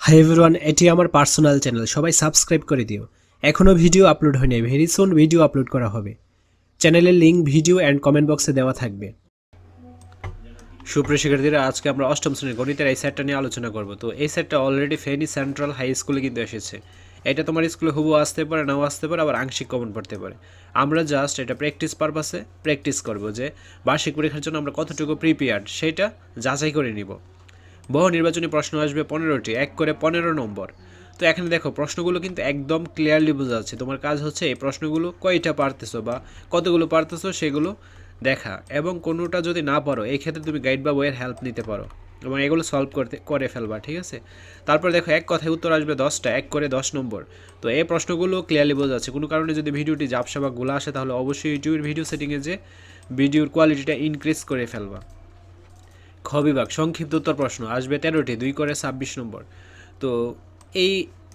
Hi everyone, এটি আমার personal channel, সবাই সাবস্ক্রাইব করে দিও। এখনও ভিডিও আপলোড হয়নি, ভেরি সুন ভিডিও আপলোড করা হবে। চ্যানেলের লিঙ্ক ভিডিও অ্যান্ড কমেন্ট বক্সে দেওয়া থাকবে। সুপ্রিয় শিক্ষার্থীরা, আজকে আমরা অষ্টম শ্রেণীর গণিতের এই সেটটা নিয়ে আলোচনা করব। তো এই সেটটা অলরেডি ফেনী সেন্ট্রাল হাই স্কুলে কিন্তু এসেছে। এটা তোমার স্কুলে হুবহু আসতে পারে, নাও আসতে পারে, আবার আংশিক কমন পড়তে পারে। আমরা জাস্ট এটা প্র্যাকটিস পারপাসে প্র্যাকটিস করব যে বার্ষিক পরীক্ষার জন্য আমরা কতটুকু প্রিপেয়ার্ড সেটা যাচাই করে নিব। বহু নির্বাচনী প্রশ্ন আসবে 15টি, 1 করে 15 নম্বর। তো এখানে দেখো প্রশ্নগুলো কিন্তু একদম ক্লিয়ারলি বোঝা যাচ্ছে। তোমার কাজ হচ্ছে এই প্রশ্নগুলো কয়টা পারতেছো বা কতগুলো পারতেছো সেগুলো দেখা, এবং কোনোটা যদি না পারো এই ক্ষেত্রে তুমি গাইড বা বইয়ের হেল্প নিতে পারো এবং এগুলো সলভ করে ফেলবা, ঠিক আছে। তারপর দেখো এক কথায় উত্তর আসবে 10টা, 1 করে 10 নম্বর। তো এই প্রশ্নগুলো ক্লিয়ারলি বোঝা যাচ্ছে। কোনো কারণে যদি ভিডিওটি ঝাপসা বা গোলা আসে তাহলে অবশ্যই ইউটিউবের ভিডিও সেটিংয়ে যে ভিডিওর কোয়ালিটিটা ইনক্রিজ করে ফেলবা। খ বিভাগ সংক্ষিপ্ত উত্তর প্রশ্ন আসবে 13টি, 2 করে 26 নম্বর। তো এই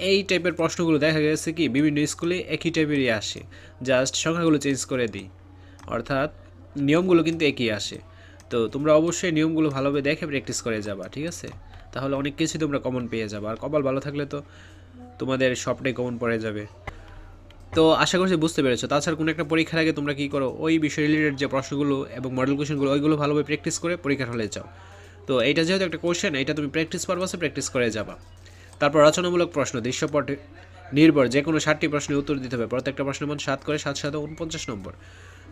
এই টাইপের প্রশ্নগুলো দেখা গেছে কি বিভিন্ন স্কুলে একই টাইপেরই আসে, জাস্ট সংখ্যাগুলো চেঞ্জ করে দিই, অর্থাৎ নিয়মগুলো কিন্তু একই আসে। তো তোমরা অবশ্যই নিয়মগুলো ভালোভাবে দেখে প্র্যাকটিস করে যাবা, ঠিক আছে। তাহলে অনেক কিছু তোমরা কমন পেয়ে যাবে, আর কপাল ভালো থাকলে তো তোমাদের সবটাই কমন পড়ে যাবে। তো আশা করছি বুঝতে পেরেছো। তাছাড়া কোনো একটা পরীক্ষার আগে তোমরা কী করো, ওই বিষয় রিলেটেড যে প্রশ্নগুলো এবং মডেল কোশ্চেনগুলো ওইগুলো ভালোভাবে প্র্যাকটিস করে পরীক্ষার হলে যাও। তো এইটা যেহেতু একটা কোশ্চেন, এটা তুমি প্র্যাকটিস পারপাসে প্র্যাকটিস করে যাবা। তারপর রচনামূলক প্রশ্ন দৃশ্যপট নির্ভর যে কোনো 7টি প্রশ্নের উত্তর দিতে হবে। প্রত্যেকটা প্রশ্নের মান 7 করে, 7 7 49 নম্বর।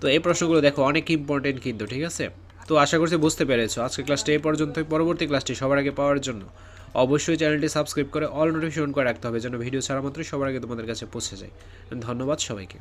তো এই প্রশ্নগুলো দেখো অনেক ইম্পর্টেন্ট কিন্তু, ঠিক আছে। তো আশা করছি বুঝতে পেরেছো। আজকে ক্লাসটি এই পর্যন্তই। পরবর্তী ক্লাসটি সবার আগে পাওয়ার জন্য অবশ্যই চ্যানেলটি সাবস্ক্রাইব করে অল নোটিফিকেশন করে রাখতে হবে, যেন ভিডিও ছাড়া মাত্রই সবার আগে তোমাদের কাছে পৌঁছে যায়। ধন্যবাদ সবাইকে।